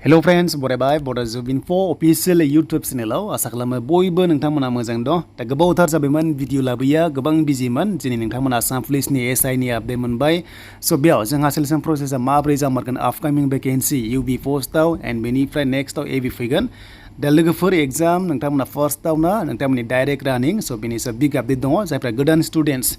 Hello friends, बरायबाय Bodo Info official YouTube channel आसा खालामो बयबो नोंथांमोना मोजां दं। दा गोबावथार जाबायमोन भिडिअ लाबोया गोबां बिजिमोन। दिनै नोंथांमोना आसाम पुलिसनि SI नि आपडेट मोनबाय। स' बेयाव जोंहा सिलेक्शन प्रसेसा माबोरै जामारगोन आपकामिं भेकेन्सि UB पोस्टआव एन्ड बेनिफ्राय नेक्स्टआव AB फैगोन। दा लोगोफोर एग्जाम नोंथांमोना फार्स्टआवनो नोंथांमोननि डाइरेक्ट रानिं स' बेनि सायाव बिग आपडेट दङ जायफ्रा गोदान स्टुडेन्ट्स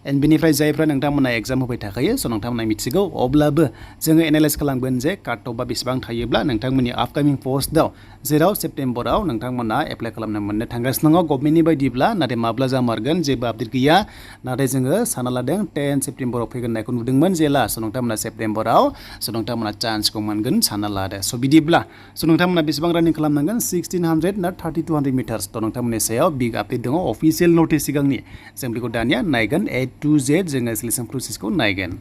एन्ड बेनिफ्राय जायफ्रा नोंथांमोना एग्जाम होबाय थाखायो स' नोंथांमोना मिथिगौ अब्लाबो जोङो एनालाइज खालामगोन जे काट अफआ बेसेबां थायोब्ला नोंथांमोननि आपकामिं पोस्टआव जेराव सेप्तेम्बराव नोंथांमोना एप्लाइ खालामनो मोननो थांगासिनो दङ गभर्नमेन्टनि बायदिब्ला नाथाय माब्ला जामारगोन जेबो आपडेट गैया नाथाय जोङो सानना लादों 10 सेप्तेम्बराव फैगोन होननायखौ नुदोंमोन जेला स' नोंथांमोना सेप्तेम्बराव स' नोंथांमोना चान्सखौ मोनगोन सानना लादो स' बिदिब्ला स' नोंथांमोना बेसेबां रानिं खालामनांगोन 1600 ना 3200 मिटार्स थ' नोंथांमोननि सायाव बिग आपडेट दङ अफिसियेल नटिस सिगांनि जों बेखौ दानिया नायगोन A to Z जोङो सिलेक्शन प्रसेसखौ नायगोन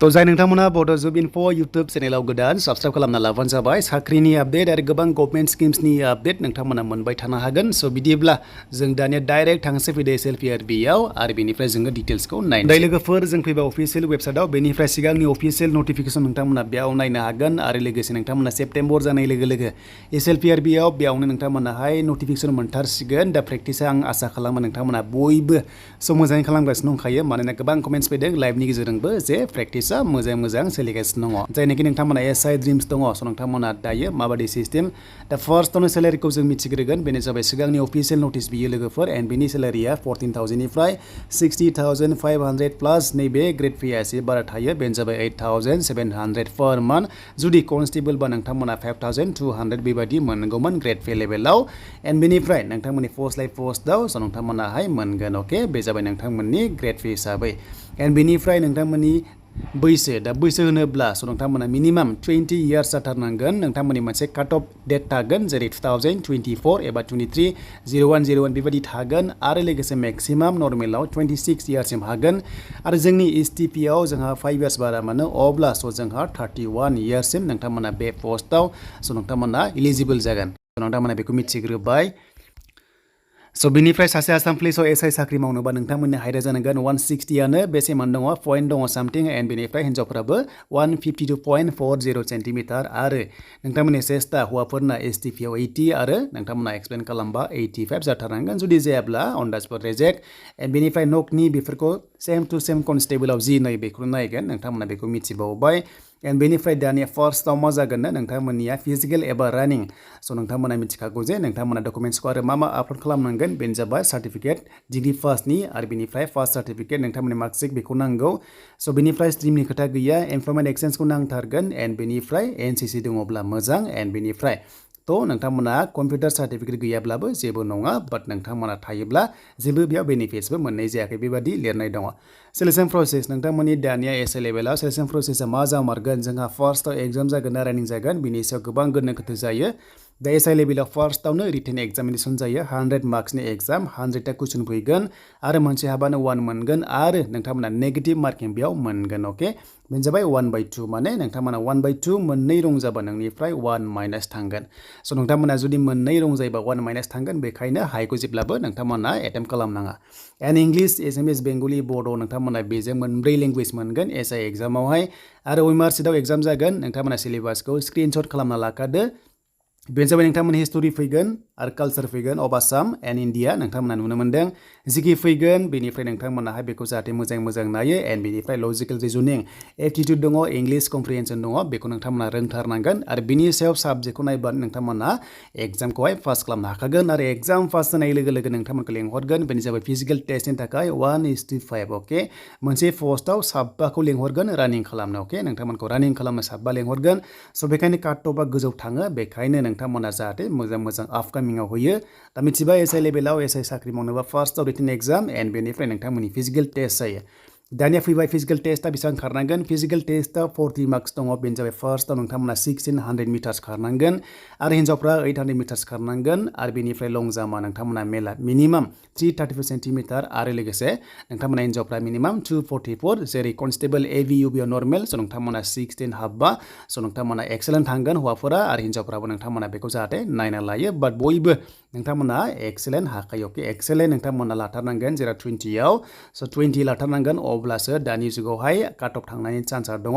थ' जाय नोंथांमोना बड' इनफो इउटुब चेनेलाव गोदान साबस्क्राइब खालामना लाबानो जाबाय साख्रिनि आपडेट आरो गोबां गभर्नमेन्ट स्किम्सनि आपडेट नोंथांमोना मोनबाय थानो हागोन स' बिदिब्ला जों दानिया डाइरेक्ट थांसै फैदो SLPRBआव आरो बेनिफ्राय जोङो डिटेल्सखौ नायनो दाय लोगोफोर जों फैबा अफिसियेल वेबसाइटआव बेनिफ्राय सिगांनि अफिसियेल नटिफिकेसन नोंथांमोना बेयाव नायनो हागोन आरो लोगोसे नोंथांमोना सेप्तेम्बर जानाय लोगो लोगो SLPRBआव बेयावनो नोंथांमोनाहाय नटिफिकेसन मोनथारसिगोन दा प्रेक्टिसा आं आसा खालामो नोंथांमोना बयबो स' मोजाङै खालामगासिनो दंखायो मानोना गोबां कमेन्ट्स फैदों लाइभनि गेजेरजोंबो जे प्रेक्टिसा मोजां सोलिगासिनो दङ जायनाखि नोंथांमोना SI ड्रिम्स दङ स' नोंथांमोना दायो माबायदि सिस्टेम दा फार्स्टआवनो सेलारिखौ जों मिथिग्रोगोन बेनो जाबाय सिगांनि अफिसियेल नटिस बियो लोगोफोर एन्ड बेनि सेलारिया 14,000 निफ्राय 60,500 प्लास नैबे ग्रेड फीआ एसे बारा थायो बेनो जाबाय 8,700 पर मान्थ जुदि कनस्टेबल बा नोंथांमोना 5,200 बेबायदि मोनगौमोन ग्रेड फी लेभेलाव एन्ड बेनिफ्राय नोंथांमोननि पोस्ट लाइ पोस्टआव स' नोंथांमोनाहाय मोनगोन अके बे जाबाय नोंथांमोननि ग्रेड फी हिसाबै एन्ड बेनिफ्राय नोंथांमोननि बैसो होनोब्ला स' नोंथांमोना मिनिमाम 20 इयार्स जाथारनांगोन नोंथांमोननि मोनसे काट अफ डेट थागोन जेरै 2024 एबा 23/01/01 बेबायदि थागोन आरो लोगोसे मेक्सिमाम नर्मेलाव 26 इयार्ससिम हागोन आरो जोंनि STPआव जोंहा 5 इयार्स बारा मोनो अब्ला स' जोंहा 31 इयार्ससिम नोंथांमोना बे पोस्टआव स' नोंथांमोना इलिजिबल जागोन स' नोंथांमोना बेखौ मिथिग्रोबाय स' बेनिफ्राय सासे आसाम पुलिसाव SI साख्रि मावनोबा नोंथांमोननि हाइटआ जानांगोन 160आनो बेसेमान दङ पइन्ट दङ सामथिं एन्ड बेनिफ्राय हिन्जावफोराबो 152.40 सेन्टिमिटार आरो नोंथांमोननि चेस्टआ हौवाफोरना STPआव 80 आरो नोंथांमोना एक्सप्लेन खालामबा 85 जाथारनांगोन जुदि जायाब्ला अन दा स्पट रिजेक्ट एन्ड बेनिफ्राय नकनि बेफोरखौ सेम टु सेम कनस्टेबलाव जि नायो बेखौनो नायगोन नोंथांमोना बेखौ मिथिबावबाय एन्ड बेनिफ्राय दानिया फार्स्टआव मा जागोन ना नोंथांमोननिया फिजिकेल एबा रानिं स' नोंथांमोना मिथिखागौ जे नोंथांमोना डकुमेन्ट्सखौ आरो मा आपल'ड खालामनांगोन बेनो जाबाय सार्टिफिकेट डिग्री फार्स्टनि आरो बेनिफ्राय फार्स्ट सार्टिफिकेट नोंथांमोननि मार्कशिट बेखौ नांगौ स' बेनिफ्राय स्ट्रिमनि खोथा गैया एमप्लयमेन्ट एक्सचेन्जखौ नांथारगोन एन्ड बेनिफ्राय NCC दङब्ला मोजां एन्ड बेनिफ्राय थ' नोंथांमोना कम्पिउटार सार्टिफिकेट गैयाब्लाबो जेबो नङा बाट नोंथांमोना थायोब्ला जेबो बेयाव बेनिफिट्सबो मोननाय जायाखै बेबादि लिरनाय दङ सिलेक्शन प्रसेस नोंथांमोननि दानिया SI लेभेलाव सिलेक्शन प्रसेसा मा जामारगोन जोंहा फार्स्टआव एग्जाम जागोन ना रानिं जागोन बिनि सायाव गोबां गोनो गोथो जायो दा SI लेभेलाव फार्स्टआवनो रिटेन एग्जामिनेसन जायो 100 मार्क्सनि एग्जाम 100टा कुइसन फैगोन आरो मोनसे हाबानो 1 मोनगोन आरो नोंथांमोना नेगेटिभ मार्किं बेयाव मोनगोन अके बेनो जाबाय 1/2 माने नोंथांमोना 1/2 मोननै रं जाबा नोंनिफ्राय 1 माइनास थांगोन स' नोंथांमोना जुदि मोननै रं जायोबा 1 माइनास थांगोन बेखायनो हाइखौ जेब्लाबो नोंथांमोना एटेम्प्ट खालामनाङा एन्ड इंलिश एसामिस बेंगलि बड' नोंथांमोना बेजों मोनब्रै लेंगुवेज मोनगोन SI एग्जामावहाय आरो OMR सिटआव एग्जाम जागोन नोंथांमोना सिलेबासखौ स्क्रिनशट खालामना लाखादो बेनो जाबाय नोंथांमोननि हिस्टरि फैगोन आरो कालचार फैगोन अफ आसाम एन्ड इन्डिया नोंथांमोना नुनो मोन्दों जिके फैगोन बेनिफ्राय नोंथांमोनाहाय बेखौ जाहाथे मोजां नायो एन्ड बेनिफ्राय लजिकेल रिजनिं एप्टिट्युड दङ इंलिश कम्प्रिहेन्सन दङ बेखौ नोंथांमोना रोंथारनांगोन आरो बिनि सायाव साबजेक्टखौ नायबानो नोंथांमोना एग्जामखौहाय पास खालामनो हाखागोन आरो एग्जाम पास जानाय लोगो लोगो नोंथांमोनखौ लेंहरगोन बेनो जाबाय फिजिकेल टेस्टनि थाखाय 1:5 अके मोनसे पस्टआव साबाखौ लेंहरगोन रानिं खालामनो अके नोंथांमोनखौ रानिं खालामनो साबा लेंहरगोन स' बेखायनो काट अफआ गोजौ थाङो बेखायनो नोंथांमोना जाहाथे मोजां आपकामिंआव होयो दा मिथिबाय SI लेभेलाव SI साख्रि मावनोबा फार्स्टआव रिटेन एग्जाम एन्ड बेनिफ्राय नोंथांमोननि फिजिकेल टेस्ट जायो दानिया फैबाय फिजिकेल टेस्टआ बेसेबां खारनांगोन फिजिकेल टेस्टआ 40 मार्क्स दङ बेनो जाबाय फार्स्टआव नोंथांमोना 1600 मिटार्स खारनांगोन आरो हिन्जावफ्रा 800 मिटार्स खारनांगोन आरो बेनिफ्राय लं जाम्पआ नोंथांमोना मेला मिनिमाम 334 सेन्टिमिटार आरो लोगोसे नोंथांमोना हिन्जावफ्रा मिनिमाम 244 जेरै कनस्टेबल AV UBआव नर्मेल स' नोंथांमोना 16 हाबबा स' नोंथांमोना एक्सेलेन्ट थांगोन हौवाफोरा आरो हिन्जावफ्राबो नोंथांमोना बेखौ जाहाथे नायना लायो बाट बयबो नोंथांमोना एक्सेलेन्ट हाखायो अके एक्सेलेन्ट नोंथांमोना लाथारनांगोन जेराव 20आव स' 20 लाथारनांगोन अब्लासो दानि जुगावहाय काट अफ थांनायनि चान्सआ दङ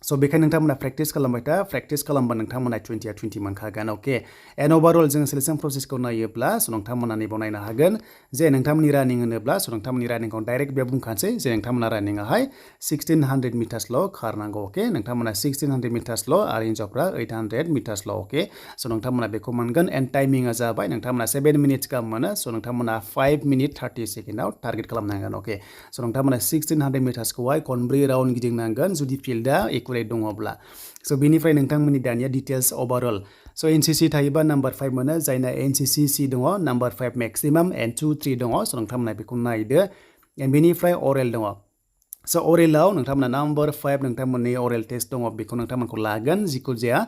So बेखायनो नोंथांमोना प्रेक्टिस खालामबाय था प्रेक्टिस खालामबा नोंथांमोना 20 मोनखागोन ओके एन्ड ओभारअल जों सिलेक्शन प्रसेसखौ नायोब्ला स नोंथांमोना नैबाव नायनो हागोन जे नोंथांमोननि रानिं होनोब्ला स नोंथांमोननि रानिंखौ डाइरेक्ट बेयाव बुंखानोसै जे नोंथांमोना रानिंआहाय 1600 मिटार्सल' खारनांगौ ओके नोंथांमोना 1600 मिटार्सल' आरो हिन्जावफ्रा 800 मिटार्सल' ओके स नोंथांमोना बेखौ मोनगोन एन्ड टाइमिंआ जाबाय नोंथांमोना 7 मिनिट्स गाहाम मोनो स नोंथांमोना 5 मिनिट 30 सेकेन्डआव टार्गेट खालामनांगोन ओके स नोंथांमोना 1600 मिटार्सखौहाय खनब्रै राउन्ड गिदिंनांगोन जुदि फिल्डआ एकुरेट दङब्ला स बेनिफ्राय नोंथांमोननि दानिया डिटेल्स ओभारअल स एनसीसी थायोबा नम्बर 5 मोनो जायना एनसीसी सी दङ नम्बर 5 मेक्सिमाम एन्ड 2 3 दङ स नोंथांमोना बेखौ नायदो एन्ड बेनिफ्राय अरेल दङ स अरेलाव नोंथांमोना नम्बर 5 नोंथांमोननि अरेल टेस्ट दङ बेखौ नोंथांमोनखौ लागोन जिखु जाया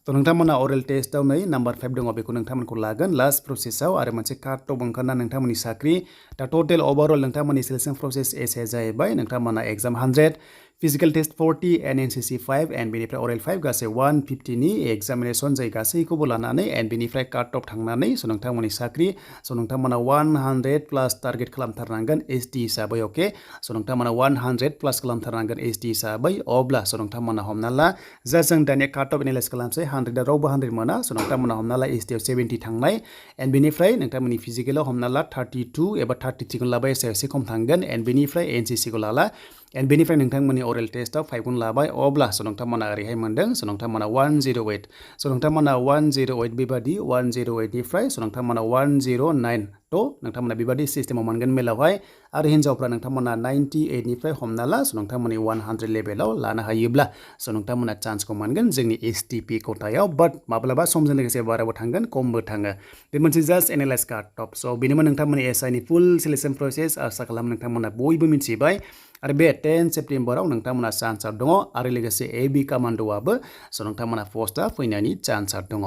तो नोंथांमोना अरेल टेस्टआव नै नम्बर 5 दङ बेखौ नोंथांमोनखौ लागोन लास्ट प्रसेसआव आरो मोनसे कार्ड टप ओंखारना नोंथांमोननि साख्रि दा टटेल ओभारअल नोंथांमोननि सिलेक्शन प्रसेस एसे जाहैबाय नोंथांमोना exam 100 physical test 40 and NCC 5 and बेनिफ्राय अरेल 5 गासै 150 नि एग्जामिनेसन जाय गासैखौबो लानानै एन्ड बेनिफ्राय कार्ड टप थांनानै स नोंथांमोननि साख्रि स नोंथांमोना 100 प्लस टार्गेट खालामथारनांगोन एसटी हिसाबै ओके स नोंथांमोना 100 प्लस खालामथारनांगोन एसटी हिसाबै अब्ला स नोंथांमोना हमना ला जा जों दानिया कार्ड टप एनालाइज खालामसै 100 रावबो 100 मोना स नोंथांमोना हमना ला एसटीआव 70 थांनाय एन्ड बेनिफ्राय नोंथांमोननि फिजिकेलाव हमना ला 32 एबा 33 खौ लाबाय एसे खम थांगोन एन्ड बेनिफ्राय एनसीसी खौ लाला एन्ड बेनिफ्राय नोंथांमोननि अरेल टेस्टआव 5 गुन लाबाय अब्ला स नोंथांमोना ओरैहाय मोनदों स नोंथांमोना 108 स नोंथांमोना 108 बेबादि 108 निफ्राय स नोंथांमोना 109 थ' नोंथांमोना बेबादि सिस्टेमाव मोनगोन मेलावहाय आरो हिन्जावफ्रा नोंथांमोना 98 निफ्राय हमना ला स नोंथांमोननि 100 लेभेलाव लानो हायोब्ला स नोंथांमोना चान्सखौ मोनगोन जोंनि एसटीपी कोटायाव बाट माब्लाबा समजों लोगोसे बाराबो थांगोन खमबो थाङो बे मोनसे जास्ट एनालाइज कार्ड टप स बेनोमोन नोंथांमोननि एसआइनि फुल सिलेक्शन प्रसेस आसा खालाम नोंथांमोना बयबो मिथिबाय आरो बे 10 सेप्टेम्बराव नोंथांमोना चान्सआ दङ आरो लोगोसे एबी कमान्ड'आबो स नोंथांमोना पस्टआ फैनायनि चान्सआ दङ